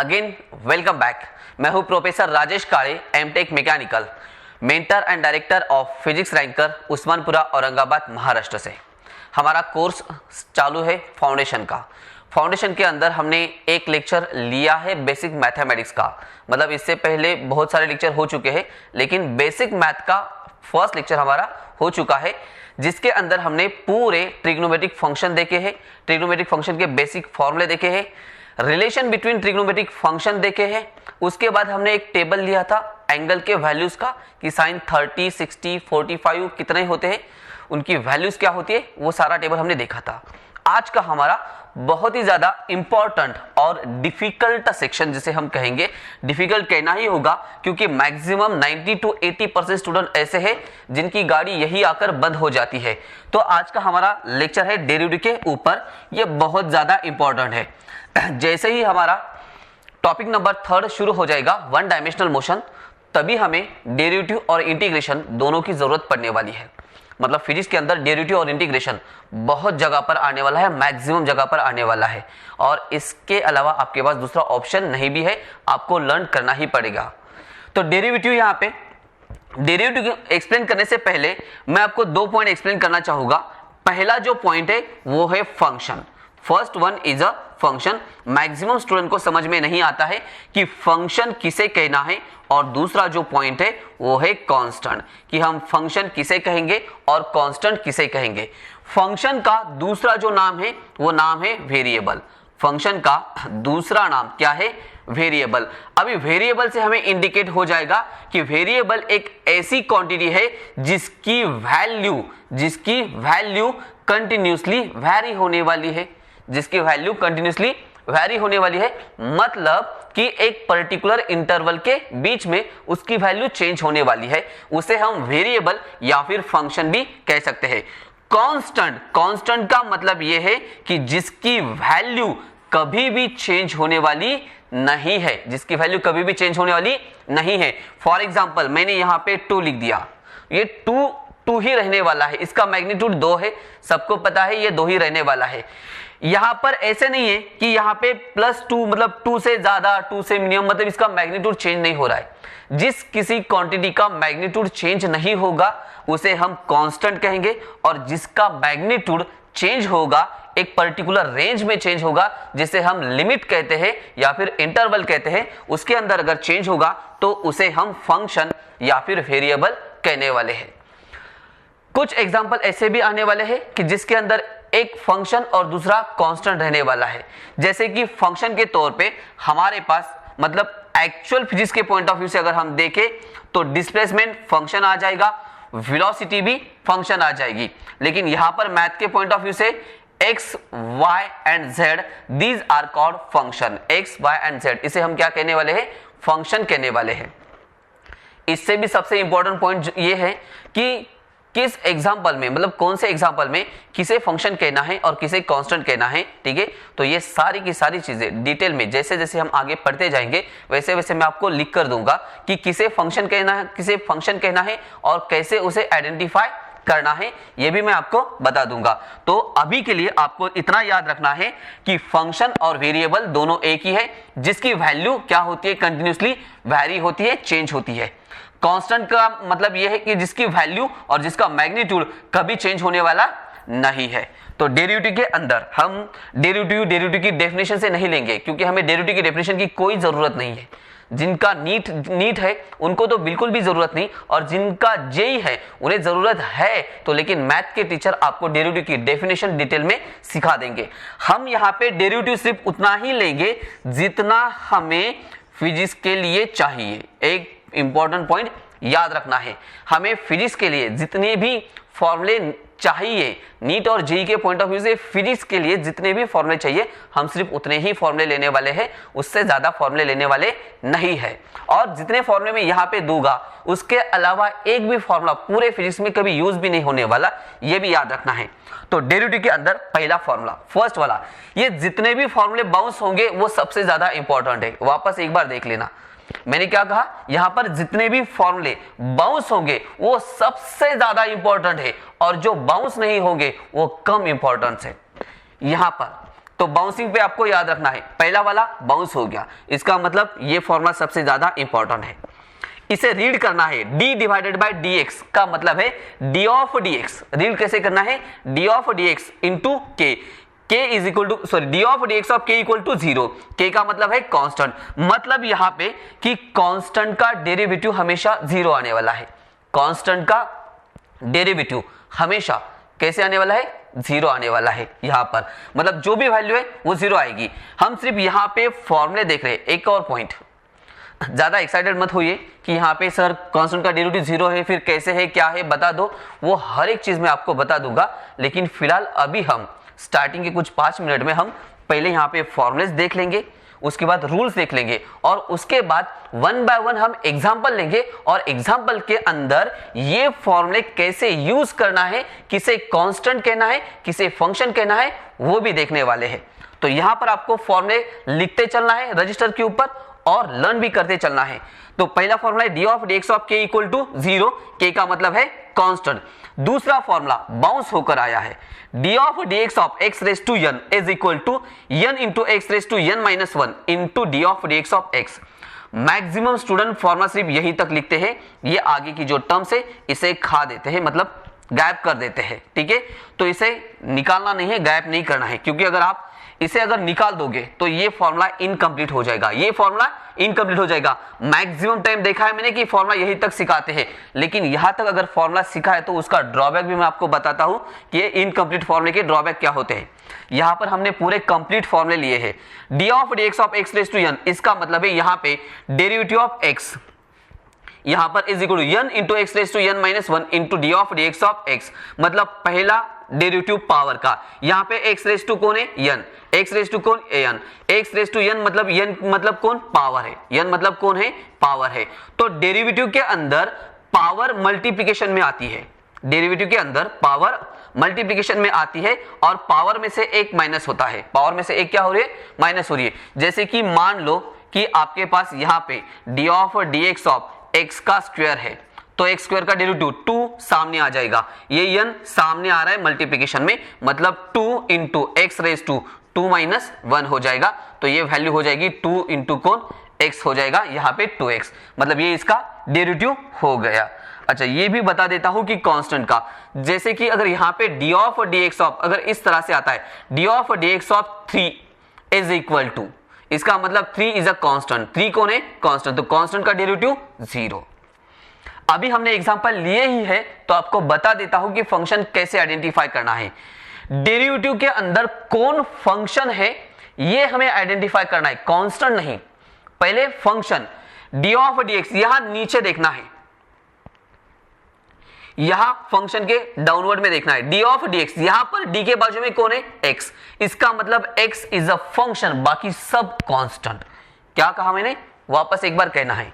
Again welcome back. मैं हूं professor Rajesh Kale, M Tech mechanical, mentor and director of physics ranker, Usmanpura, Aurangabad, Maharashtra से। हमारा कोर्स चालू है फाउंडेशन का। फाउंडेशन के अंदर हमने एक लेक्चर लिया है बेसिक मैथमेटिक्स का। मतलब इससे पहले बहुत सारे लेक्चर हो चुके हैं, लेकिन बेसिक मैथ का फर्स्ट लेक्चर हमारा हो चुका है, जिसके अंदर हमने पूरे ट्रिग्नोमेट्रिक फंक्शन देखे हैं, ट्रिग्नोमेट्रिक फंक्शन के बेसिक फॉर्मूले देखे हैं, रिलेशन बिटवीन ट्रिग्नोमेट्रिक फंक्शन देखे हैं। उसके बाद हमने एक टेबल लिया था एंगल के वैल्यूज का कि साइन 30, 60, 45 कितने होते हैं, उनकी वैल्यूज क्या होती है, वो सारा टेबल हमने देखा था। आज का हमारा बहुत ही ज्यादा इंपॉर्टेंट और डिफिकल्ट सेक्शन, जिसे हम कहेंगे, डिफिकल्ट कहना ही होगा क्योंकि मैक्सिमम 90 to 80% स्टूडेंट ऐसे हैं जिनकी गाड़ी यही आकर बंद हो जाती है। तो आज का हमारा लेक्चर है डेरिवेटिव के ऊपर। ये बहुत ज्यादा इंपॉर्टेंट है। जैसे ही हमारा टॉपिक नंबर 3 शुरू हो जाएगा, वन डायमेंशनल मोशन, तभी हमें डेरिवेटिव और इंटीग्रेशन दोनों की जरूरत पड़ने वाली है। मतलब फिजिक्स के अंदर डेरिवेटिव और इंटीग्रेशन बहुत जगह पर आने वाला है, मैक्सिमम जगह पर आने वाला है, और इसके अलावा आपके पास दूसरा ऑप्शन नहीं भी है, आपको लर्न करना ही पड़ेगा। तो डेरिवेटिव, यहाँ पे डेरिवेटिव एक्सप्लेन करने से पहले मैं आपको 2 पॉइंट एक्सप्लेन करना चाहूंगा। पहला जो पॉइंट है वो है function. First one is a function. Maximum student को समझ में नहीं आता है कि फंक्शन किसे कहना है, और दूसरा जो पॉइंट है वो है कांस्टेंट, कि हम फंक्शन किसे कहेंगे और कांस्टेंट किसे कहेंगे। फंक्शन का दूसरा जो नाम है वो नाम है वेरिएबल। फंक्शन का दूसरा नाम क्या है? वेरिएबल। अभी वेरिएबल से हमें इंडिकेट हो जाएगा कि वेरिएबल एक ऐसी क्वांटिटी है जिसकी वैल्यू कंटिन्यूसली वैरी होने वाली है, जिसकी वैल्यू कंटिन्यूसली वैरी होने वाली है। मतलब कि एक पर्टिकुलर इंटरवल के बीच में उसकी वैल्यू चेंज होने वाली है। उसे हम वेरिएबल या फिर फंक्शन भी कह सकते हैं। कांस्टेंट का मतलब यह है कि जिसकी वैल्यू कभी भी चेंज होने वाली नहीं है, जिसकी वैल्यू कभी भी चेंज होने वाली नहीं है। फॉर एग्जांपल, मैंने यहां पे 2 लिख दिया, ये 2 ही रहने वाला है, इसका मैग्नीट्यूड 2 है, सबको पता है ये 2 ही रहने वाला है। यहां पर ऐसे नहीं है कि यहां पे +2 मतलब 2 से ज्यादा, 2 से मिनिमम, मतलब इसका मैग्नीट्यूड चेंज नहीं हो रहा है। जिस किसी क्वांटिटी का मैग्नीट्यूड चेंज नहीं होगा उसे हम कांस्टेंट कहेंगे, और जिसका मैग्नीट्यूड चेंज होगा, एक पर्टिकुलर रेंज में चेंज होगा, जिसे हम लिमिट कहते हैं या फिर इंटरवल कहते हैं, उसके अंदर अगर चेंज होगा तो उसे हम फंक्शन या फिर वेरिएबल कहने वाले हैं। कुछ एग्जांपल ऐसे भी आने वाले हैं कि जिसके अंदर एक फंक्शन और दूसरा कांस्टेंट रहने वाला है। जैसे कि फंक्शन के तौर पे हमारे पास, मतलब एक्चुअल फिजिक्स के पॉइंट ऑफ व्यू से अगर हम देखें तो डिस्प्लेसमेंट फंक्शन आ जाएगा, वेलोसिटी भी फंक्शन आ जाएगी। लेकिन यहां पर मैथ के पॉइंट ऑफ व्यू से x, y एंड z, these are called function. x, y एंड z, इसे हम क्या कहने वाले हैं? फंक्शन कहने वाले हैं। इससे भी सबसे इंपॉर्टेंट पॉइंट ये है कि किस एग्जाम्पल में, मतलब कौन से एग्जाम्पल में किसे फंक्शन कहना है और किसे कांस्टेंट कहना है। ठीक है, तो ये सारी की सारी चीजें डिटेल में जैसे जैसे हम आगे पढ़ते जाएंगे वैसे वैसे मैं आपको लिख कर दूंगा कि किसे फंक्शन कहना है, किसे फंक्शन कहना है और कैसे उसे आइडेंटिफाई करना है, ये भी मैं आपको बता दूंगा। तो अभी के लिए आपको इतना याद रखना है कि फंक्शन और वेरिएबल दोनों एक ही है, जिसकी वैल्यू क्या होती है? कंटिन्यूसली वैरी होती है, चेंज होती है। कांस्टेंट का मतलब यह है कि जिसकी वैल्यू और जिसका मैग्नीट्यूड कभी चेंज होने वाला नहीं है। तो डेरिवेटिव के अंदर हम डेरिवेटिव की डेफिनेशन से नहीं लेंगे, क्योंकि हमें डेरिवेटिव की डेफिनेशन की कोई जरूरत नहीं है। जिनका नीट है उनको तो बिल्कुल भी जरूरत नहीं, और जिनका जेई है उन्हें जरूरत है। तो लेकिन मैथ के टीचर आपको डेरिवेटिव की डेफिनेशन डिटेल में सिखा देंगे। हम यहाँ पे डेरिवेटिव सिर्फ उतना ही लेंगे जितना हमें फिजिक्स के लिए चाहिए। एक इंपॉर्टेंट पॉइंट याद रखना है, हमें फिजिक्स के लिए जितने भी फॉर्मूले चाहिए, नीट और जेई के पॉइंट ऑफ व्यू से फिजिक्स के लिए जितने भी फॉर्मूले चाहिए, हम सिर्फ उतने ही फॉर्मूले लेने वाले हैं, उससे ज्यादा फॉर्मूले लेने वाले नहीं है। और जितने फॉर्मूले मैं यहाँ पे दूंगा उसके अलावा एक भी फॉर्मूला पूरे फिजिक्स में कभी यूज भी नहीं होने वाला, ये भी याद रखना है। तो डेरिवेटिव के अंदर पहला फॉर्मूला, फर्स्ट वाला, ये जितने भी फॉर्मूले बाउंस होंगे वो सबसे ज्यादा इंपॉर्टेंट है। वापस एक बार देख लेना, मैंने क्या कहा? यहां पर जितने भी फॉर्मूले बाउंस होंगे वो सबसे ज्यादा इंपॉर्टेंट है, और जो बाउंस नहीं होंगे वो कम इंपॉर्टेंस है। यहां पर तो बाउंसिंग पे आपको याद रखना है, पहला वाला बाउंस हो गया, इसका मतलब ये फॉर्मूला सबसे ज्यादा इंपॉर्टेंट है। इसे रीड करना है, d डिवाइडेड बाय dx का मतलब है d ऑफ dx। रीड कैसे करना है, d of dx into k, k is equal to d of dx of k equal to 0। k का मतलब है कांस्टेंट, मतलब यहां पे कि कांस्टेंट का डेरिवेटिव हमेशा 0 आने वाला है। कांस्टेंट का डेरिवेटिव हमेशा कैसे आने वाला है, 0 आने वाला है। यहां पर मतलब जो भी वैल्यू है वो 0 आएगी। हम सिर्फ यहां पे फॉर्मूले देख रहे हैं। एक और पॉइंट, ज्यादा एक्साइटेड मत होइए कि यहाँ पे सर कांस्टेंट का डेरिवेटिव 0 है, फिर कैसे है, क्या है, बता दो। वो हर एक चीज मैं आपको बता दूंगा, लेकिन फिलहाल अभी हम स्टार्टिंग के कुछ 5 मिनट में हम पहले यहाँ पे फॉर्मुलेस देख लेंगे, उसके बाद रूल्स देख लेंगे, और उसके बाद 1 बाय 1 हम एग्जाम्पल लेंगे, और एग्जाम्पल के अंदर ये फॉर्मूले कैसे यूज करना है, किसे कांस्टेंट कहना है, किसे फंक्शन कहना है, वो भी देखने वाले हैं। तो यहाँ पर आपको फॉर्मूले लिखते चलना है रजिस्टर के ऊपर और लर्न भी करते चलना है। तो पहला फॉर्मूला है d of dx of k equal to 0, k का मतलब है कांस्टेंट। दूसरा फॉर्मूला बाउंस होकर आया है, d of dx of x raise to n is equal to n into x raise to n minus 1 into d of dx of x। Maximum student formula सिर्फ यहीं तक लिखते हैं, ये आगे की जो टर्म्स है इसे खा देते हैं, मतलब गायब कर देते हैं। ठीक है, तो इसे निकालना नहीं है, गायब नहीं करना है, क्योंकि अगर आप इसे अगर निकाल दोगे तो ये फॉर्मूला इनकम्प्लीट हो जाएगा, ये फॉर्मूला इनकम्प्लीट हो जाएगा। मैक्सिमम टाइम देखा है मैंने कि फॉर्मूला यहीं तक सिखाते हैं, लेकिन यहां तक अगर फॉर्मूला सीखा है तो उसका ड्रॉबैक भी मैं आपको बताता हूं कि ये इनकम्प्लीट फॉर्मूले के ड्रॉबैक क्या होते हैं। यहां पर हमने पूरे कंप्लीट फॉर्मूले लिए हैं। d of dx of x raise to n, इसका मतलब है यहां पे डेरिवेटिव ऑफ x यहां पर is equal to n into x raise to n minus 1 into d of dx of x। मतलब पहला डेरिवेटिव पावर का, यहाँ पे x रेज टू कौन है, n, x रेज टू कौन, an, x raise to n मतलब n मतलब कौन, पावर है, n मतलब कौन है, पावर है। तो डेरिवेटिव के अंदर पावर मल्टीप्लिकेशन में आती है, डेरिवेटिव के अंदर पावर मल्टीप्लिकेशन में आती है, और पावर में से एक माइनस होता है, पावर में से एक क्या हो रही है, माइनस हो रही है। जैसे कि मान लो कि आपके पास यहाँ पे d of dx of x का स्क्वायर है, तो x स्क्वायर का डेरिवेटिव 2 सामने आ जाएगा, ये n सामने आ रहा है मल्टीप्लिकेशन में, मतलब 2 into x raise to 2 minus 1 हो जाएगा। तो ये वैल्यू हो जाएगी 2 इंटू कौन, x हो जाएगा यहाँ पे 2x, मतलब ये इसका डेरिवेटिव हो गया। अच्छा, ये भी बता देता हूं कि कांस्टेंट का, जैसे कि अगर यहाँ पे d ऑफ dx ऑफ अगर इस तरह से आता है, d of dx of 3 is equal to, इसका मतलब 3 इज अ कांस्टेंट, 3 कौन है, कांस्टेंट, तो कांस्टेंट का डेरिवेटिव 0। अभी हमने एग्जांपल लिए ही है, तो आपको बता देता हूं कि फंक्शन कैसे आइडेंटिफाई करना है। डेरिवेटिव के अंदर कौन फंक्शन है ये हमें आइडेंटिफाई करना है, कांस्टेंट नहीं। पहले फंक्शन d ऑफ dx यहां नीचे देखना है, यहां फंक्शन के डाउनवर्ड में देखना है, d ऑफ dx, यहां पर d के बाजू में कौन है, x, इसका मतलब x इज अ फंक्शन, बाकी सब कांस्टेंट। क्या कहा मैंने, वापस एक बार कहना है,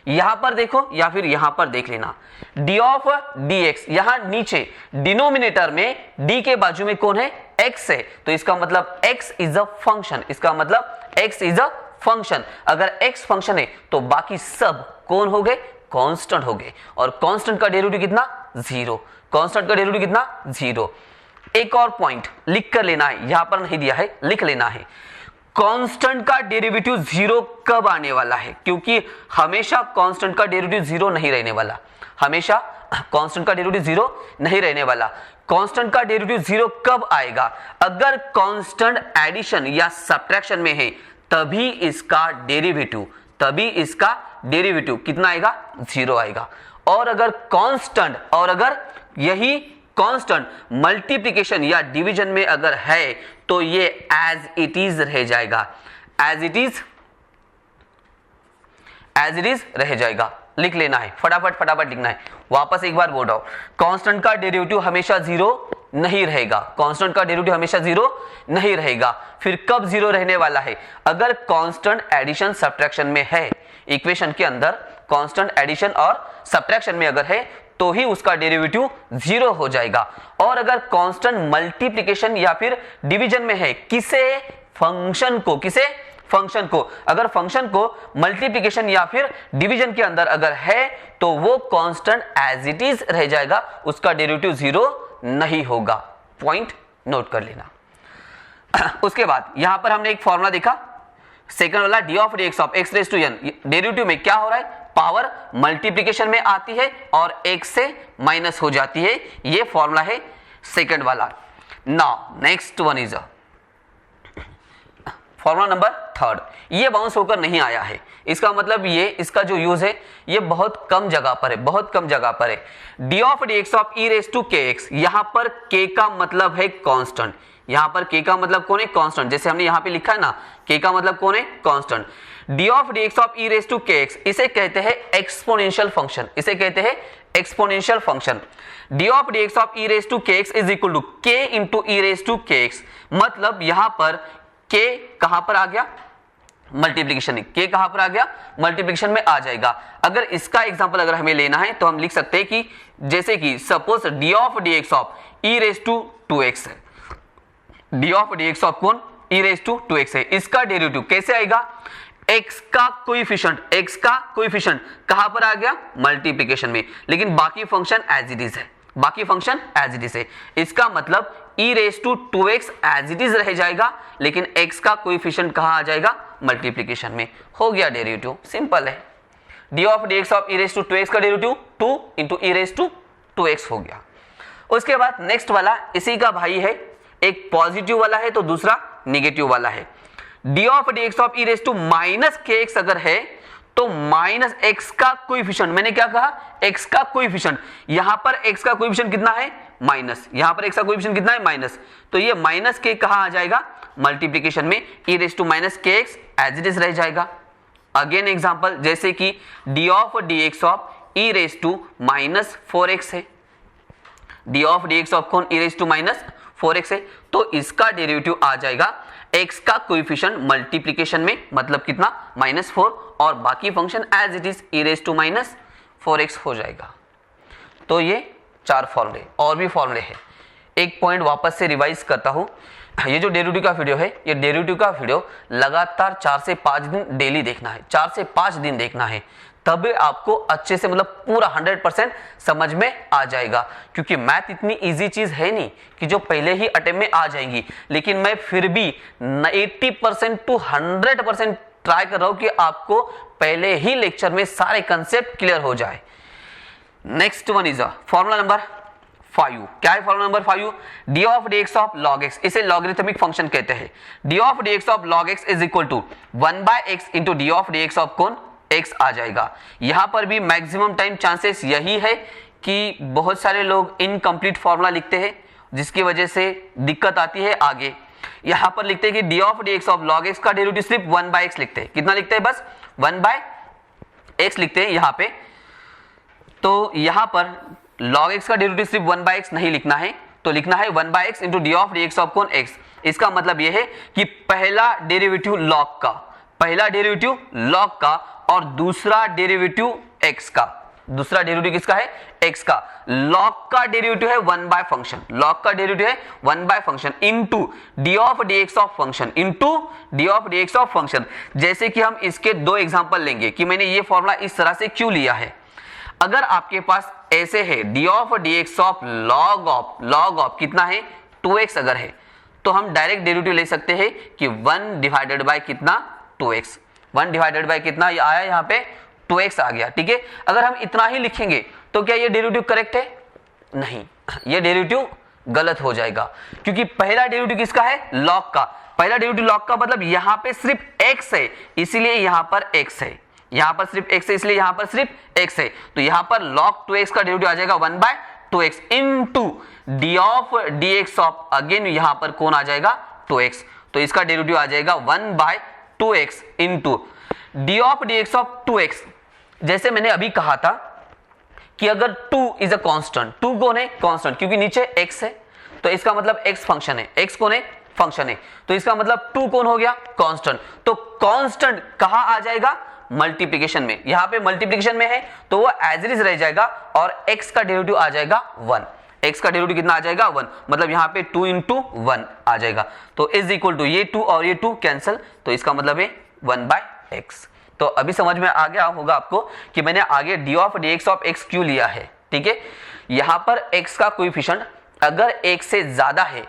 यहां पर देखो या फिर यहां पर देख लेना, d ऑफ dx यहां नीचे डिनोमिनेटर में d के बाजू में कौन है, x है, तो इसका मतलब x इज अ फंक्शन, इसका मतलब x इज अ फंक्शन। अगर x फंक्शन है तो बाकी सब कौन हो गए, कांस्टेंट हो गए, और कांस्टेंट का डेरिवेटिव कितना, 0, कांस्टेंट का डेरिवेटिव कितना, 0। एक और पॉइंट लिख कर लेना है, यहां पर नहीं दिया है, लिख लेना है, कांस्टेंट का डेरिवेटिव 0 कब आने वाला है, क्योंकि हमेशा कांस्टेंट का डेरिवेटिव 0 नहीं रहने वाला, हमेशा कांस्टेंट का डेरिवेटिव 0 नहीं रहने वाला। कांस्टेंट का डेरिवेटिव 0 कब आएगा, अगर कांस्टेंट एडिशन या सब्ट्रैक्शन में है, तभी इसका डेरिवेटिव, तभी इसका डेरिवेटिव कितना आएगा, 0 आएगा। और अगर कांस्टेंट, और अगर यही कांस्टेंट मल्टीप्लिकेशन या डिवीजन में अगर है, तो ये एज इट इज रह जाएगा, एज इट इज रह जाएगा। लिख लेना है, फटाफट लिखना है, वापस एक बार बोल रहा हूं, कांस्टेंट का डेरिवेटिव हमेशा 0 नहीं रहेगा, कांस्टेंट का डेरिवेटिव हमेशा 0 नहीं रहेगा। फिर कब 0 रहने वाला है, अगर कांस्टेंट एडिशन सब्ट्रैक्शन में है, इक्वेशन के अंदर कांस्टेंट एडिशन और सब्ट्रैक्शन में अगर है तो ही उसका डेरिवेटिव 0 हो जाएगा। और अगर कांस्टेंट मल्टीप्लिकेशन या फिर डिवीजन में है, किसे, फंक्शन को, किसे, फंक्शन को, अगर फंक्शन को मल्टीप्लिकेशन या फिर डिवीजन के अंदर अगर है तो वो कांस्टेंट एज इट इज रह जाएगा, उसका डेरिवेटिव 0 नहीं होगा। पॉइंट नोट कर लेना। उसके बाद यहां पर हमने एक फॉर्मूला देखा, सेकंड वाला d of d x of x raise to n, derivative में क्या हो रहा है, पावर मल्टीप्लिकेशन में आती है और एक से माइनस हो जाती है, ये फॉर्मूला है सेकंड वाला। Now next one is formula number third, ये बाउंस होकर नहीं आया है, इसका मतलब ये इसका जो यूज है ये बहुत कम जगह पर है, बहुत कम जगह पर है। D of d x of e raise to k x, यहां पर के का मतलब है कांस्टेंट, यहां पर के का मतलब कौन है, कांस्टेंट, जैसे हमने यहां पे लिखा है ना, के का मतलब कौन है, constant. D of d x of e raise to k x, इसे कहते हैं एक्सपोनेंशियल फंक्शन, इसे कहते हैं exponential function. D of d x of e raise to k x is equal to k into e raise to k x, मतलब यहां पर के कहां पर आ गया, मल्टीप्लिकेशन, के कहां पर आ गया, मल्टीप्लिकेशन में आ जाएगा। अगर इसका एग्जांपल अगर हमें लेना है तो हम लिख सकते हैं कि जैसे कि suppose d of d x of e raise to 2x है, d of d x of कौन, ई रेज टू 2x है, इसका डेरिवेटिव कैसे आएगा, x का कोएफिशिएंट, x का कोएफिशिएंट कहां पर आ गया, मल्टीप्लिकेशन में, लेकिन बाकी फंक्शन एज इट इज है, बाकी फंक्शन एज इट इज है, इसका मतलब e raise to 2x as it is रह जाएगा, लेकिन x का कोएफिशिएंट कहां आ जाएगा, मल्टीप्लिकेशन में, हो गया डेरिवेटिव, सिंपल है। D of d x of e raise to 2x का derivative 2 into e raise to 2x हो गया। उसके बाद नेक्स्ट वाला इसी का भाई है, एक पॉजिटिव वाला है तो दूसरा नेगेटिव वाला है। D of d x of e raise to minus k x अगर है तो माइनस एक्स का कोएफिशिएंट, मैंने क्या कहा, एक्स का कोएफिशिएंट, यहां पर एक्स का कोएफिशिएंट कितना है, माइनस, यहां पर एक्स का कोएफिशिएंट कितना है, माइनस, तो ये माइनस के कहां आ जाएगा, मल्टीप्लिकेशन में, e raise to minus k x as it is रह जाएगा। अगेन एग्जांपल, जैसे कि d of d x of e raise to minus 4x है, d of d x of कौन, e raise to minus 4x है, तो इसका derivative आ जाएगा x का कोएफिशिएंट मल्टीप्लिकेशन में, मतलब कितना, -4, और बाकी function as it is e raise to minus 4x हो जाएगा। तो ये 4 फॉर्मूले, और भी फॉर्मूले हैं। एक पॉइंट वापस से रिवाइज करता हूं, ये जो डेरिवेटिव का वीडियो है, ये डेरिवेटिव का वीडियो लगातार 4 से 5 दिन डेली देखना है, 4 से 5 दिन देखना है, तब आपको अच्छे से, मतलब पूरा 100% समझ में आ जाएगा, क्योंकि मैथ इतनी इजी चीज है नहीं कि जो पहले ही अटेम्प्ट में आ जाएंगी, लेकिन मैं फिर भी 80% टू 100% ट्राई कर रहा हूं कि आपको पहले ही लेक्चर में सारे कंसेप्ट क्लियर हो जाए। Next one is formula number 5, क्या है formula number 5, d of d x of log x, इसे लॉगरिथमिक फंक्शन कहते हैं। D of d x of log x is equal to 1/x into d of d x of कौन, x आ जाएगा। यहां पर भी मैक्सिमम टाइम चांसेस यही है कि बहुत सारे लोग इनकम्प्लीट फॉर्मूला लिखते हैं, जिसकी वजह से दिक्कत आती है आगे। यहां पर लिखते हैं कि d of d x of log x का डेरिवेटिव सिर्फ 1/x लिखते हैं, कितना लिखते हैं, बस 1/x लिखते हैं यहां पे। तो यहां पर log x का डेरिवेटिव सिर्फ 1/x नहीं लिखना है, तो लिखना है 1/x into d of d x of कौन, x। इसका मतलब यह है कि पहला डेरिवेटिव log का, पहला डेरिवेटिव log का, और दूसरा डेरिवेटिव x का, दूसरा डेरिवेटिव किसका है, x का। log का डेरिवेटिव है 1 फंक्शन, log का डेरिवेटिव है 1 function into d of d x of function, into d of d x of function. जैसे कि हम इसके 2 एग्जांपल लेंगे कि मैंने ये फॉर्मूला इस तरह से क्यों लिया है। अगर आपके पास ऐसे है d of d x of log of कितना है, 2x अगर है, तो हम डायरेक्ट डेरिवेटिव ले सकते हैं कि 1 डिवाइडेड बाय कितना, 2x, 1 डिवाइडेड बाय कितना ये आया, यहाँ पे 2x आ गया, ठीक है। अगर हम इतना ही लिखेंगे तो क्या ये डेरिवेटिव करेक्ट है, नहीं, ये डेरिवेटिव गलत हो जाएगा, क्योंकि पहला डेरिवेटिव किसका है, log का, पहला डेरिवेटिव log का, मतलब यहां पे सिर्फ x है, इसीलिए यहां पर x है, यहां पर सिर्फ x है, इसलिए यहां पर सिर्फ x है, तो यहां पर log 2x का डेरिवेटिव आ जाएगा 1/2x into D of dx of, again यहां पर कौन आ जाएगा, 2x, तो इसका डेरिवेटिव आ जाएगा 1/2x into D of dx of 2x। जैसे मैंने अभी कहा था कि अगर 2 इज अ कांस्टेंट, 2 कौन है, कांस्टेंट, क्योंकि नीचे x है, तो इसका मतलब x फंक्शन है, x कौन है, फंक्शन है, तो इसका मतलब 2 कौन हो गया, कांस्टेंट। तो कांस्टेंट कहां आ जाएगा, मल्टीप्लिकेशन में, यहां पे मल्टीप्लिकेशन में है तो वो एज इट इज रह जाएगा, और x का डेरिवेटिव आ जाएगा 1, x का डेरिवेटिव कितना आ जाएगा, 1, मतलब यहां पे 2 इंटू 1 आ जाएगा, तो इज इक्वल टू ये 2 और ये 2 कैंसिल, तो इसका मतलब है 1/x। तो अभी समझ में आ गया होगा आपको कि मैंने आगे D of d x of x क्यों लिया है, ठीक है। यहां पर x का कोएफिशिएंट अगर 1 से ज्यादा है,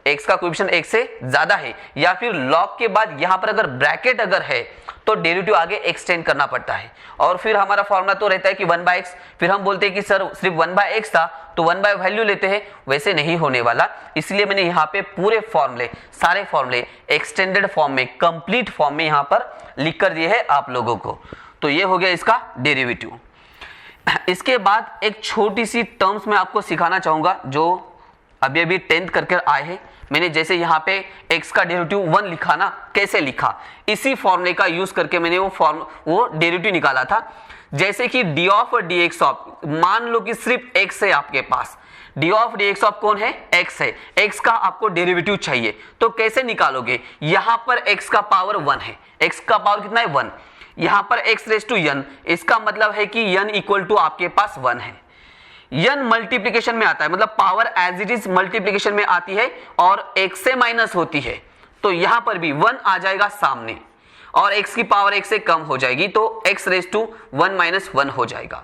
x का कोएफिशिएंट 1 से ज्यादा है, या फिर log के बाद यहां पर अगर ब्रैकेट अगर है तो डेरिवेटिव आगे एक्सटेंड करना पड़ता है। और फिर हमारा फॉर्मूला तो रहता है कि 1/x, फिर हम बोलते हैं कि सर सिर्फ 1/x था तो 1 बाय वैल्यू लेते हैं, वैसे नहीं होने वाला। इसलिए मैंने यहाँ पे पूरे फॉर्मूले, सारे फॉर्मूले एक्सटेंडेड फॉर्म में, कंप्लीट फॉर्म में यहाँ पर लिख कर दिए है आप लोगों को। तो ये हो गया इसका डेरिवेटिव। इसके बाद एक छोटी सी टर्म्स मैं आपको सिखाना चाहूंगा जो अभी अभी 10th करके आए हैं। मैंने जैसे यहाँ पे x का डेरिवेटिव 1 लिखा ना, कैसे लिखा, इसी फॉर्मूले का यूज करके मैंने वो डेरिवेटिव निकाला था। जैसे कि d ऑफ dx ऑफ, मान लो कि सिर्फ x है आपके पास, d ऑफ dx ऑफ कौन है, x है, x का आपको डेरिवेटिव चाहिए तो कैसे निकालोगे, यहां पर x का पावर 1 है, x का पावर कितना है 1, यहां पर x रेज टू n, इसका मतलब है कि n इक्वल टू आपके पास 1 है। n मल्टीप्लिकेशन में आता है, मतलब power as it is multiplication में आती है और x से माइनस होती है, तो यहां पर भी 1 आ जाएगा सामने और x की पावर 1 से कम हो जाएगी तो x रेज टू 1 माइनस 1 हो जाएगा,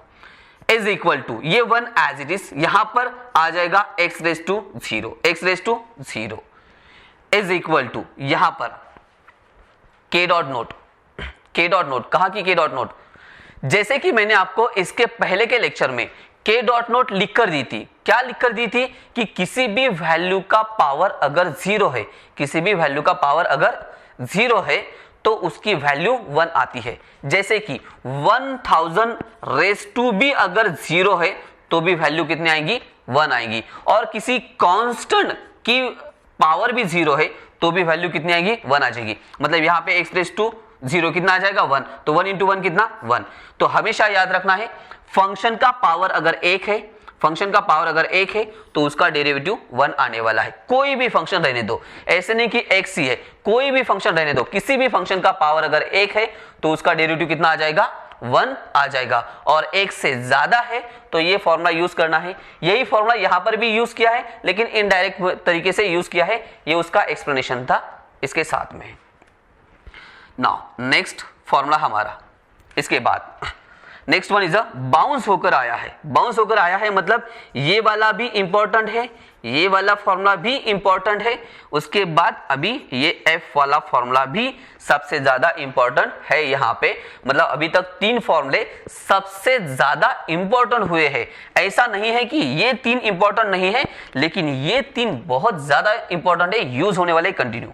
इज इक्वल टू ये 1 एज इट इज यहां पर आ जाएगा x raise to 0, x raise to 0 is equal to यहां पर k dot note, k dot note कहां की k डॉट नोट, जैसे कि मैंने आपको इसके पहले के लेक्चर में k डॉट नोट लिख कर दी थी। क्या लिख कर दी थी कि किसी भी वैल्यू का पावर अगर 0 है, किसी भी वैल्यू का पावर अगर 0 है तो उसकी वैल्यू 1 आती है। जैसे कि 1000 रेज टू भी अगर 0 है तो भी वैल्यू कितनी आएगी, 1 आएगी। और किसी कांस्टेंट की पावर भी 0 है तो भी वैल्यू कितनी आएगी, 1 आ जाएगी। मतलब यहाँ पे x रेज टू 0 कितना आ जाएगा, 1, तो 1 इंटू 1 कितना, 1। तो हमेशा याद रखना है फंक्शन का पावर अगर 1 है, फंक्शन का पावर अगर 1 है तो उसका डेरिवेटिव 1 आने वाला है। कोई भी फंक्शन रहने दो, ऐसे नहीं कि x ही है, कोई भी फंक्शन रहने दो, किसी भी फंक्शन का पावर अगर 1 है तो उसका डेरिवेटिव कितना आ जाएगा, 1 आ जाएगा। और 1 से ज्यादा है तो ये फॉर्मूला यूज करना है। यही फॉर्मूला यहां पर भी यूज किया है लेकिन इनडायरेक्ट तरीके से यूज किया है, ये उसका एक्सप्लेनेशन था इसके साथ में। नाउ नेक्स्ट फॉर्मूला हमारा, इसके बाद next one is a bounce होकर आया है। बाउंस होकर आया है मतलब ये वाला भी इंपॉर्टेंट है, ये वाला फॉर्मूला भी इंपॉर्टेंट है, उसके बाद अभी ये एफ वाला फॉर्मूला भी सबसे ज्यादा इंपॉर्टेंट है यहाँ पे। मतलब अभी तक 3 फॉर्मूले सबसे ज्यादा इंपॉर्टेंट हुए हैं। ऐसा नहीं है कि ये 3 इंपॉर्टेंट नहीं है, लेकिन ये 3 बहुत ज्यादा इंपॉर्टेंट है, यूज होने वाले कंटिन्यू।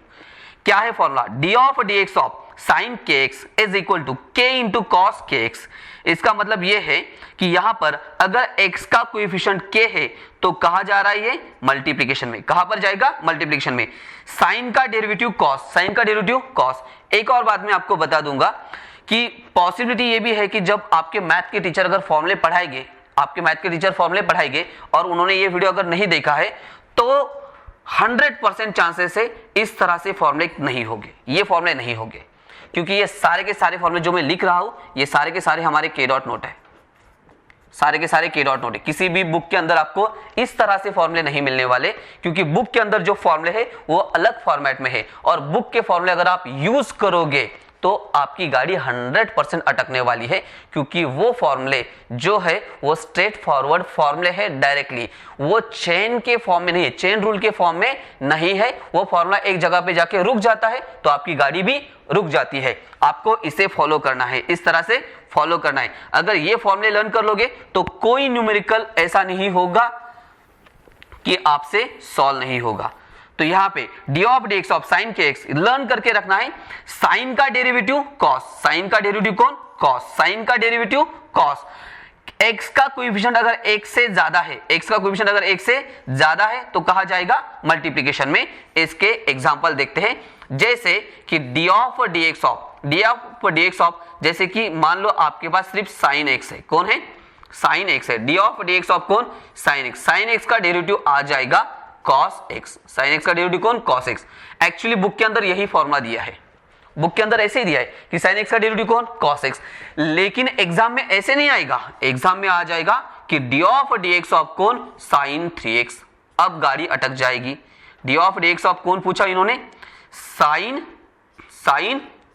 क्या है formula, D of d x of sine के x is equal to k into cos के एक्स। इसका मतलब यह है कि यहां पर अगर x का कोएफिशिएंट k है तो कहा जा रहा है ये मल्टीप्लिकेशन में, कहां पर जाएगा, मल्टीप्लिकेशन में। साइन का डेरिवेटिव कॉस, साइन का डेरिवेटिव कॉस। एक और बात मैं आपको बता दूंगा कि पॉसिबिलिटी ये भी है कि जब आपके मैथ के टीचर अगर फॉर्मूले पढ़ाएंगे, आपके मैथ के टीचर फॉर्मूले पढ़ाएंगे और उन्होंने ये वीडियो अगर नहीं देखा है तो 100% चांसेस है इस तरह से फॉर्मूले नहीं होंगे, ये फॉर्मूले नहीं होंगे, क्योंकि ये सारे के सारे फॉर्मूले जो मैं लिख रहा हूं ये सारे के सारे हमारे के डॉट नोट है, सारे के सारे के डॉट नोट है। किसी भी बुक के अंदर आपको इस तरह से फॉर्मूले नहीं मिलने वाले, क्योंकि बुक के अंदर जो फॉर्मूले है वो अलग फॉर्मेट में है और बुक के फॉर्मूले अगर आप यूज करोगे तो आपकी गाड़ी 100% अटकने वाली है, क्योंकि वो फॉर्मूले जो है वो स्ट्रेट फॉरवर्ड फॉर्मूले है, डायरेक्टली वो चेन के फॉर्म में नहीं है, चेन रूल के फॉर्म में नहीं है। वो फॉर्मूला एक जगह पे जाके रुक जाता है तो आपकी गाड़ी भी रुक जाती है। आपको इसे फॉलो करना है, इस तरह से फॉलो करना है। अगर ये फॉर्मूले लर्न कर लोगे तो कोई न्यूमेरिकल ऐसा नहीं होगा कि आपसे सॉल्व नहीं होगा। तो यहां पे D of d x of sine के एक्स लर्न करके रखना है। साइन का डेरिवेटिव कॉस, साइन का डेरिवेटिव कौन, कॉस, साइन का डेरिवेटिव कॉस। x का कोएफिशिएंट अगर 1 से ज्यादा है, x का कोएफिशिएंट अगर 1 से ज्यादा है तो कहा जाएगा मल्टीप्लिकेशन में। इसके एग्जांपल देखते हैं, जैसे कि d of d x of, D of d x of, जैसे कि मान लो आपके पास सिर्फ साइन x है, कौन है, साइन x है। D of d x of कौन, साइन x, साइन x का डेरिवेटिव आ जाएगा cos x, sin x का डेरिवेटिव कौन, cos x। एक्चुअली बुक के अंदर यही फॉर्मूला दिया है, बुक के अंदर ऐसे ही दिया है कि sin x का डेरिवेटिव कौन, cos x। लेकिन एग्जाम में ऐसे नहीं आएगा, एग्जाम में आ जाएगा कि d ऑफ dx ऑफ कौन, sin 3x। अब गाड़ी अटक जाएगी। d ऑफ dx ऑफ कौन पूछा इन्होंने, sin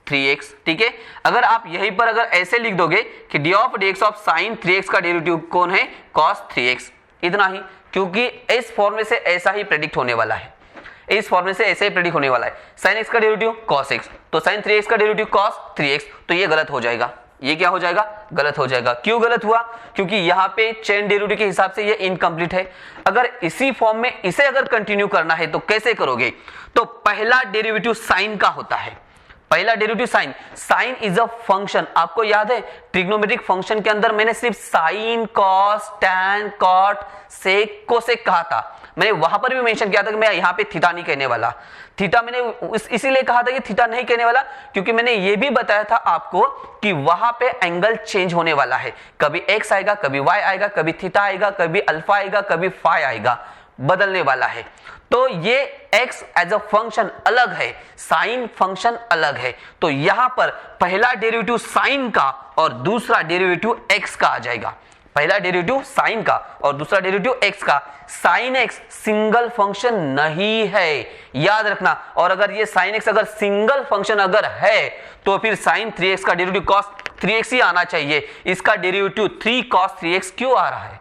3x, ठीक है। अगर आप यहीं पर अगर ऐसे लिख दोगे कि d of dx of sin 3x का डेरिवेटिव कौन है, cos 3x, इतना ही, क्योंकि इस फॉर्मूले से ऐसा ही प्रेडिक्ट होने वाला है, इस फॉर्मूले से ऐसे ही प्रेडिक्ट होने वाला है। sin x का डेरिवेटिव cos x, तो sin 3x का डेरिवेटिव cos 3x, तो ये गलत हो जाएगा। ये क्या हो जाएगा? गलत हो जाएगा। क्यों गलत हुआ? क्योंकि यहाँ पे चेन डेरिवेटिव के हिसाब से ये इनकम्प्लीट है। अगर इसी फॉर्म में इसे अगर कंटिन्यू करना है तो कैसे करोगे? तो पहला डेरिवेटिव साइन का होता है, पहला derivative sine. Sine is a function, आपको याद है ट्रिग्नोमेट्रिक फंक्शन के अंदर मैंने सिर्फ sine, cos, tan, cot, sec, cosec कहा था। मैंने वहां पर भी मेंशन किया था कि मैं यहाँ पे थीटा नहीं कहने वाला। थीटा मैंने इसीलिए कहा था कि थीटा नहीं कहने वाला क्योंकि मैंने ये भी बताया था आपको कि वहां पे एंगल चेंज होने वाला है। कभी एक्स आएगा, कभी वाई आएगा, कभी थीटा आएगा, कभी अल्फा आएगा, कभी फाई आएगा, बदलने वाला है। तो ये x एज अ फंक्शन अलग है, साइन फंक्शन अलग है। तो यहां पर पहला डेरिवेटिव साइन का और दूसरा डेरिवेटिव x का आ जाएगा। पहला डेरिवेटिव साइन का और दूसरा डेरिवेटिव x का। साइन x सिंगल फंक्शन नहीं है, याद रखना। और अगर ये साइन x अगर सिंगल फंक्शन अगर है तो फिर साइन 3x का डेरिवेटिव cos 3x ही आना चाहिए। इसका डेरिवेटिव 3 cos 3x क्यों आ रहा है?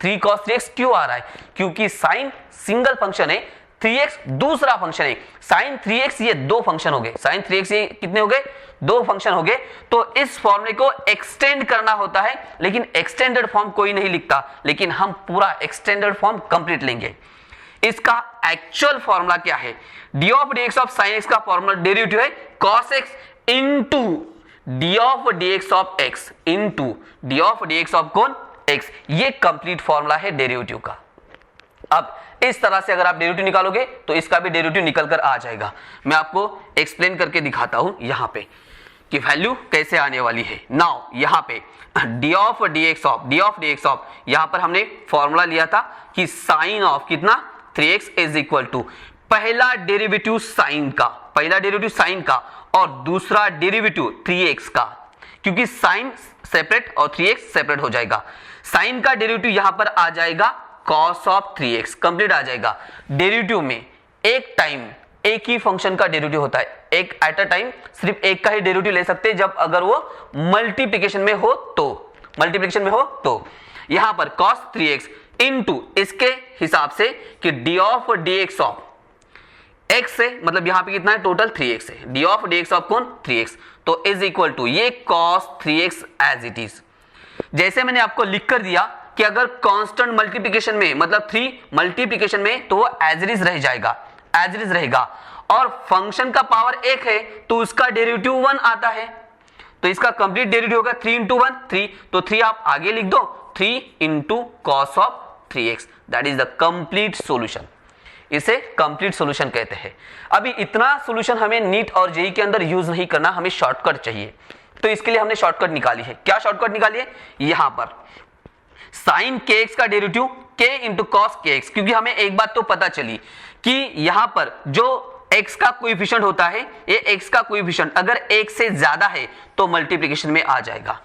3 cos 3x क्यों आ रहा है? क्योंकि साइन सिंगल फंक्शन है, 3x दूसरा फंक्शन है। साइन 3x ये दो फंक्शन हो गए, साइन 3x ये कितने हो गए? दो फंक्शन हो गए। तो इस फॉर्मूले को एक्सटेंड करना होता है, लेकिन एक्सटेंडेड फॉर्म कोई नहीं लिखता, लेकिन हम पूरा एक्सटेंडेड फॉर्म कंप्लीट लेंगे। इसका एक्चुअल फॉर्मूला क्या है? D of dx of sine x का फॉर्मूला डेरिवेटिव है cos x into D of dx of x into D of dx of कौन? x। ये कंप्लीट फॉर्मूला है डेरिवेटिव का। अब इस तरह से अगर आप डेरिवेटिव निकालोगे तो इसका भी डेरिवेटिव निकल कर आ जाएगा। मैं आपको एक्सप्लेन करके दिखाता हूं यहां पे कि वैल्यू कैसे आने वाली है। नाउ यहां पे डी ऑफ dx ऑफ यहां पर हमने फॉर्मूला लिया था कि साइन ऑफ कितना? 3x इज इक्वल टू पहला डेरिवेटिव साइन का, पहला डेरिवेटिव साइन का और दूसरा डेरिवेटिव 3x का, क्योंकि साइन सेपरेट और 3x सेपरेट हो जाएगा। साइन का डेरिवेटिव यहां पर आ जाएगा cos ऑफ 3x, कंप्लीट आ जाएगा। डेरिवेटिव में एक टाइम एक ही फंक्शन का डेरिवेटिव होता है, एक एट अ टाइम सिर्फ एक का ही डेरिवेटिव ले सकते हैं जब अगर वो मल्टीप्लिकेशन में हो तो यहां पर cos 3x इनटू इसके हिसाब से कि d of dx of x से, मतलब यहां पे कितना है? टोटल 3x है। डी ऑफ dx ऑफ कौन? 3x, तो इज इक्वल टू ये cos 3x as it is. जैसे मैंने आपको लिख कर दिया कि अगर कांस्टेंट मल्टीप्लिकेशन में, मतलब 3 मल्टीप्लिकेशन में, तो वो एज इट इज रह जाएगा, एज इट इज रहेगा। और फंक्शन का पावर 1 है तो उसका डेरिवेटिव 1 आता है, तो इसका कंप्लीट डेरिवेटिव होगा 3 इंटू 1 3, तो 3 आप आगे लिख दो, 3 into cos of 3x, that is the complete solution. इसे कंप्लीट सॉल्यूशन कहते हैं। अभी इतना सॉल्यूशन हमें नीट और जेईई के अंदर यूज नहीं करना, हमें शॉर्टकट चाहिए, तो इसके लिए हमने शॉर्टकट निकाली है। क्या शॉर्टकट निकाली है? यहां पर साइन kx का derivative k into cos kx, क्योंकि हमें एक बात तो पता चली कि यहां पर जो x का कोएफिशिएंट होता है, ये x का कोएफिशिएंट अगर 1 से ज्यादा है तो मल्टीप्लिकेशन में आ जाएगा।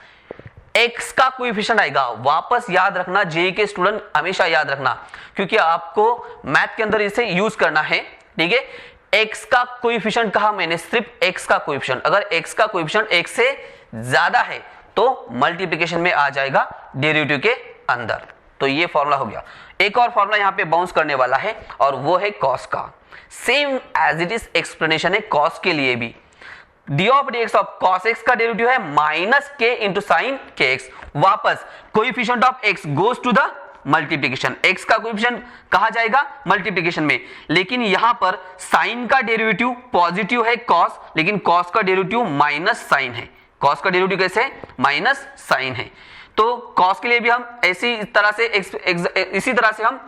x का कोएफिशिएंट आएगा, वापस याद रखना, जेईई के स्टूडेंट हमेशा याद रखना, क्योंकि आपको मैथ के अंदर इसे यूज करना है, ठीक है। x का कोएफिशिएंट कहा मैंने, सिर्फ x का कोएफिशिएंट, अगर x का कोएफिशिएंट 1 से ज्यादा है तो मल्टीप्लिकेशन में आ जाएगा डेरिवेटिव के अंदर। तो ये फॉर्मूला हो गया। एक और फॉर्मूला यहां पे बाउंस करने वाला है और वो है cos का। Same as it is explanation है cos के लिए भी। D of dx of cos x का डेरिवेटिव है minus k into sine kx। वापस coefficient of x goes to the multiplication, x का कोएफिशिएंट कहा जाएगा मल्टीप्लिकेशन में, लेकिन यहां पर साइन का डेरिवेटिव पॉजिटिव है cos, लेकिन cos का डेरिवेटिव माइनस साइन है। cos का डेरिवेटिव कैसे है? माइनस साइन है। तो cos के लिए भी हम इसी तरह से हम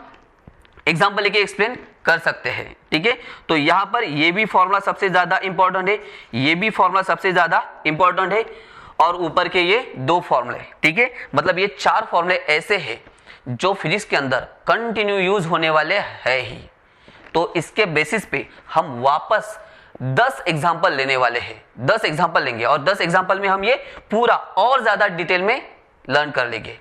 एग्जांपल लेके एक्सप्लेन कर सकते हैं, ठीक है। तो यहां पर ये भी फॉर्मूला सबसे ज्यादा इंपॉर्टेंट है, ये भी फॉर्मूला सबसे ज्यादा इंपॉर्टेंट है, और ऊपर के ये 2 फॉर्मूले, ठीक है। मतलब ये 4 फॉर्मूले ऐसे हैं जो फिजिक्स के अंदर कंटिन्यू यूज होने वाले हैं ही। तो इसके बेसिस पे हम वापस 10 एग्जाम्पल लेने वाले हैं, 10 एग्जाम्पल लेंगे और 10 एग्जाम्पल में हम ये पूरा और ज्यादा डिटेल में लर्न कर लेंगे।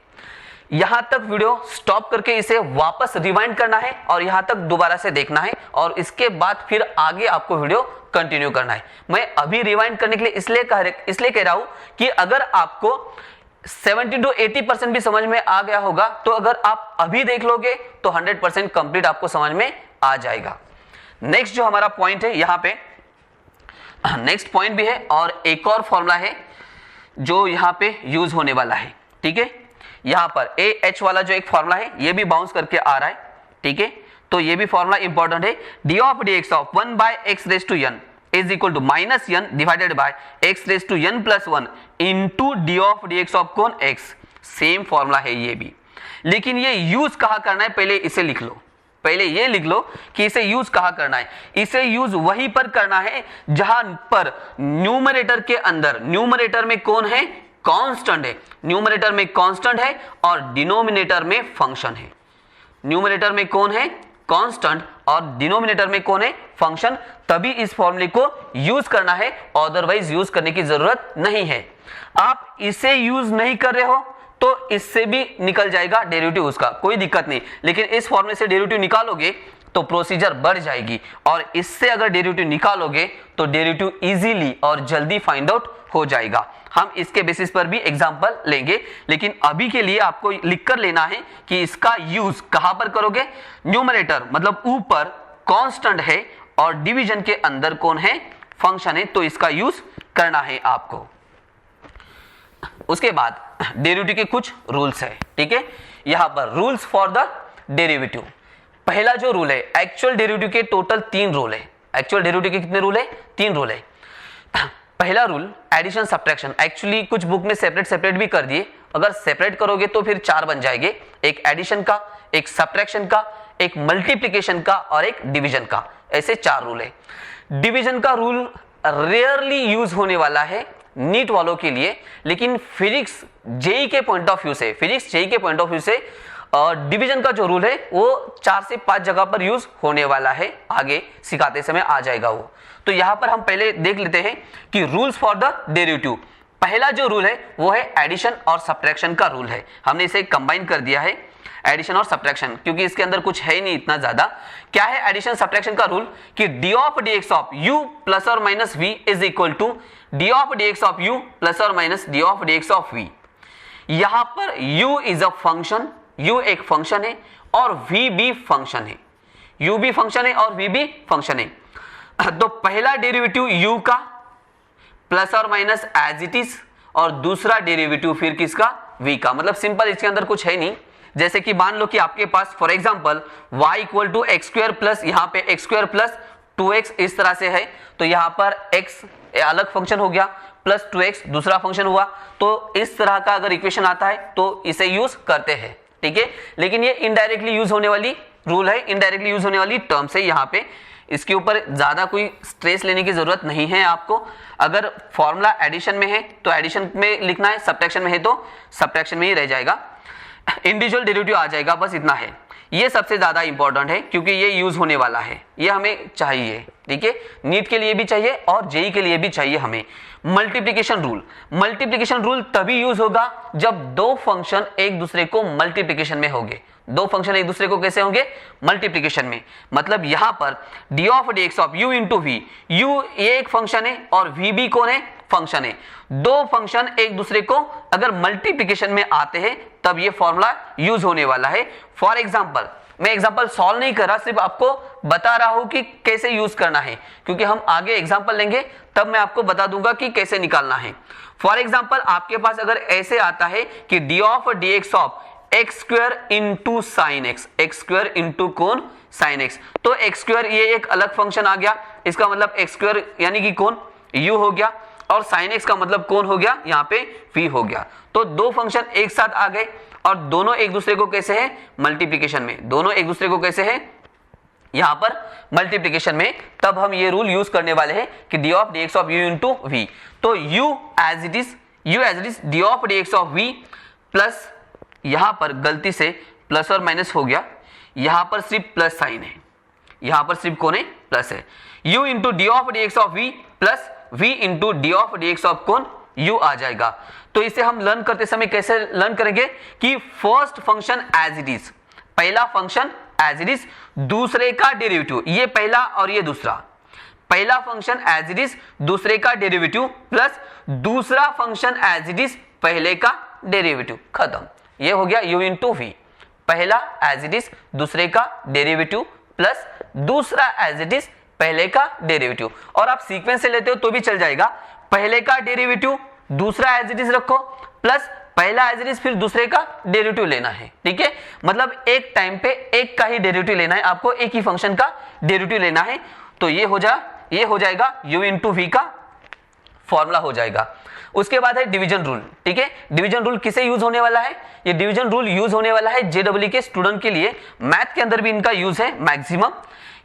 यहां तक वीडियो स्टॉप करके इसे वापस रिवाइंड करना है और यहां तक दोबारा से देखना है, और इसके बाद फिर आगे आपको वीडियो कंटिन्यू करना है। मैं अभी रिवाइंड करने के लिए इसलिए कह रहा हूं कि अगर आपको 70 to 80% भी समझ में आ गया होगा, तो अगर आप अभी देख लोगे तो 100% कंप्लीट आपको समझ में आ जाएगा। नेक्स्ट जो हमारा पॉइंट है यहाँ पे, नेक्स्ट पॉइंट भी है और एक और फॉर्मूला है जो यहाँ पे यूज होने वाला है। ठीक है, यहाँ पर ए एच वाला जो एक फॉर्मूला है ये भी बाउंस करके आ रहा है। ठीक है, तो ये भी फॉर्मूला इंपॉर्टेंट है। D of d x of 1 by x raise to n is equal to minus n divided by x raise to n plus 1 into d of d x of कौन x। सेम formula है ये भी, लेकिन ये use कहाँ करना है पहले इसे लिख लो। पहले ये लिख लो कि इसे यूज कहाँ करना है। इसे यूज वहीं पर करना है जहां पर न्यूमरेटर के अंदर, न्यूमरेटर में कौन है, कांस्टेंट है। न्यूमरेटर में कांस्टेंट है और डिनोमिनेटर में फंक्शन है। न्यूमरेटर में कौन है, कांस्टेंट, और डिनोमिनेटर में कौन है, फंक्शन। तभी इस फॉर्मूले को यूज करना है, अदरवाइज यूज करने की जरूरत नहीं है। आप इसे यूज नहीं कर रहे हो तो इससे भी निकल जाएगा डेरिवेटिव उसका, कोई दिक्कत नहीं। लेकिन इस फॉर्मूले से डेरिवेटिव निकालोगे तो प्रोसीजर बढ़ जाएगी, और इससे अगर डेरिवेटिव निकालोगे तो डेरिवेटिव इजीली और जल्दी फाइंड आउट हो जाएगा। हम इसके बेसिस पर भी एग्जांपल लेंगे, लेकिन अभी के लिए आपको लिख कर लेना है कि इसका यूज कहां पर करोगे। न्यूमरेटर मतलब ऊपर कांस्टेंट है और डिवीजन के अंदर कौन है, फंक्शन है, तो इसका यूज करना है आपको। उसके बाद डेरिवेटिव के कुछ रूल्स है। ठीक है, यहां पर रूल्स फॉर द डेरिवेटिव। पहला जो रूल है, एक्चुअल डेरिवेटिव के टोटल 3 रूल है। एक्चुअल डेरिवेटिव के कितने रूल है, 3 रूल है। पहला रूल एडिशन सब्ट्रैक्शन, एक्चुअली कुछ बुक में सेपरेट भी कर दिए, अगर सेपरेट करोगे तो फिर 4 बन जाएंगे, एक एडिशन का, एक सब्ट्रैक्शन का, एक मल्टीप्लिकेशन का और एक डिवीजन का, ऐसे 4 रूल है। डिवीजन का रूल रेयरली यूज होने वाला है नीट वालों के लिए, लेकिन फिजिक्स जेई के पॉइंट ऑफ व्यू से, फिजिक्स जेई के पॉइंट ऑफ व्यू से डिवीजन का जो रूल है वो 4 से 5 जगह पर यूज होने वाला है, आगे सिखाते समय आ जाएगा वो। तो यहां पर हम पहले देख लेते हैं कि रूल्स फॉर द डेरिवेटिव। पहला जो रूल है वो है एडिशन और सब्ट्रैक्शन का रूल है। हमने इसे कंबाइन कर दिया है, एडिशन और सब्ट्रैक्शन, क्योंकि इसके अंदर कुछ है ही नहीं इतना ज्यादा। क्या है एडिशन सब्ट्रैक्शन का रूल, कि d of d x of u plus और minus v is equal to d of d x of u plus और minus d of d x of v. यहां पर u is a function, u एक function है और v भी function है, u भी फंक्शन है और v भी फंक्शन है। तो पहला डेरिवेटिव u का प्लस और माइनस एज इट इज, और दूसरा डेरिवेटिव फिर किसका, v का। मतलब सिंपल, इसके अंदर कुछ है नहीं। जैसे कि मान लो कि आपके पास for example y equal to x square plus, यहाँ पे एक्स स्क्वायर प्लस 2x इस तरह से है, तो यहाँ पर x अलग फंक्शन हो गया, प्लस 2x दूसरा फंक्शन हुआ। तो इस तरह का अगर इक्वेशन आता है तो इसे यूज करते हैं। ठीक है, लेकिन ये इनडायरेक्टली यूज होने वाली रूल है, इनडायरेक्टली यूज होने वाली टर्म्स है यहाँ पे। इसके ऊपर ज्यादा कोई स्ट्रेस लेने की जरूरत नहीं है आपको। अगर फॉर्मूला एडिशन में है तो एडिशन में लिखना है, सब्ट्रैक्शन में है तो सब्ट्रैक्शन में ही रह जाएगा, इंडिविजुअल डेरिवेटिव आ जाएगा, बस इतना है। ये सबसे ज्यादा इंपॉर्टेंट है क्योंकि ये यूज होने वाला है, ये हमें चाहिए। ठीक है, नीट के लिए भी चाहिए और जेई के लिए भी चाहिए हमें। मल्टीप्लिकेशन रूल, मल्टीप्लिकेशन रूल तभी यूज होगा जब दो फंक्शन एक दूसरे को मल्टीप्लिकेशन में होंगे। दो फंक्शन एक दूसरे को कैसे होंगे, मल्टीप्लिकेशन में। मतलब यहां पर d of d x of u into v, u ये एक फंक्शन है और वी भी कौन है, फंक्शन है। दो फंक्शन एक दूसरे को अगर मल्टीप्लिकेशन में आते हैं तब ये फॉर्मूला यूज होने वाला है। फॉर एग्जांपल, मैं एग्जांपल सॉल्व नहीं कर रहा, सिर्फ आपको बता रहा हूं कि कैसे यूज करना है, क्योंकि हम आगे एग्जांपल लेंगे तब मैं आपको बता दूंगा कि कैसे निकालना है। फॉर एग्जांपल आपके पास अगर ऐसे आता है कि d of d x of x square into sine x, x square into कौन, साइन एक्स, तो एक्स स्क्वायर ये एक अलग फंक्शन आ गया, इसका मतलब एक्स स्क्वायर यानी कि कौन, u हो गया, और साइन एक्स का मतलब कौन हो गया, यहाँ पे v हो गया। तो दो फंक्शन एक साथ आ गए और दोनों एक दूसरे को कैसे है, मल्टीप्लिकेशन में, दोनों एक दूसरे को कैसे है, यहां पर मल्टीप्लिकेशन में। तब हम ये रूल यूज करने वाले हैं कि d of d x of u into v. तो u as it is d of d x of v plus, यहां पर गलती से प्लस और माइनस हो गया, यहां पर सिर्फ प्लस साइन है, यहां पर सिर्फ कौन है, प्लस है। u into d of d x of v plus v into d of d x of कौन, u आ जाएगा। तो इसे हम लर्न करते समय कैसे लर्न करेंगे कि first function as it is, पहला फंक्शन एज इट इज, दूसरे का डेरिवेटिव, ये पहला और ये दूसरा, पहला फंक्शन एज इट इज दूसरे का डेरिवेटिव प्लस दूसरा फंक्शन एज इट इज पहले का डेरिवेटिव, खत्म। ये हो गया u इंटू वी, पहला एज इट इज दूसरे का डेरिवेटिव प्लस दूसरा एज इट इज पहले का डेरिवेटिव, और आप सीक्वेंस से लेते हो तो भी चल जाएगा, पहले का डेरिवेटिव दूसरा एज इट इज रखो प्लस पहला एज इट इज फिर दूसरे का डेरिवेटिव लेना है, ठीक है। मतलब एक टाइम पे एक का ही डेरिवेटिव लेना है आपको, एक ही फंक्शन का डेरिवेटिव लेना है। तो ये हो जाएगा u इंटू वी का फॉर्मूला हो जाएगा। उसके बाद है डिवीजन रूल, ठीक है। डिवीजन रूल किसे यूज होने वाला है? ये डिवीजन रूल यूज होने वाला है जेडब्ल्यू के स्टूडेंट के लिए, मैथ के अंदर भी इनका यूज है मैक्सिमम।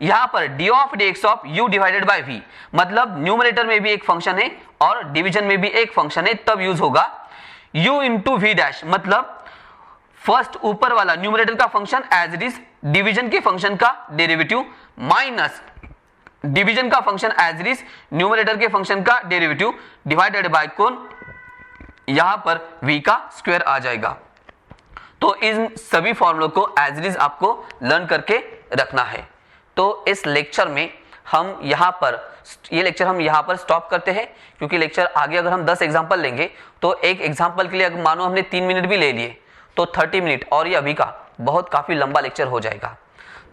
यहां पर d of dx of u divided by v, मतलब न्यूमरेटर में भी एक फंक्शन है और डिवीजन में भी एक फंक्शन है, तब यूज होगा u इंटू वी डैश, मतलब फर्स्ट ऊपर वाला न्यूमरेटर का function as it is division के फंक्शन का डेरिवेटिव माइनस डिवीजन का function as it is numerator के फंक्शन का डेरिवेटिव डिवाइडेड बाय कौन, यहां पर v का स्क्वायर आ जाएगा। तो इन सभी फॉर्मूलों को एज इट इज आपको लर्न करके रखना है। तो इस लेक्चर में हम यहां पर स्टॉप करते हैं, क्योंकि लेक्चर आगे अगर हम 10 एग्जांपल लेंगे तो एक एग्जांपल के लिए अगर मानो हमने 3 मिनट भी ले लिए तो 30 मिनट, और ये अभी का बहुत काफी लंबा लेक्चर हो जाएगा।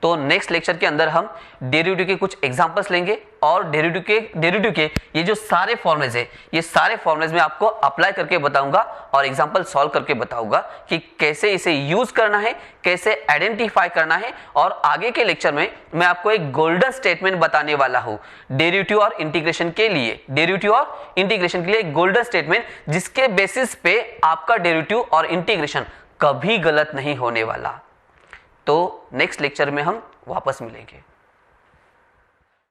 तो नेक्स्ट लेक्चर के अंदर हम डेरिवेटिव के कुछ एग्जांपल्स लेंगे और डेरिवेटिव के ये जो सारे फॉर्मुलेज है, ये सारे फॉर्मुलेज में आपको अप्लाई करके बताऊंगा और एग्जांपल सॉल्व करके बताऊंगा कि कैसे इसे यूज करना है, कैसे आइडेंटिफाई करना है। और आगे के लेक्चर में मैं आपको एक गोल्डन स्टेटमेंट बताने वाला हूं डेरिवेटिव और इंटीग्रेशन के लिए, एक गोल्डन स्टेटमेंट जिसके बेसिस पे आपका डेरिवेटिव और इंटीग्रेशन कभी गलत नहीं होने वाला। तो नेक्स्ट लेक्चर में हम वापस मिलेंगे।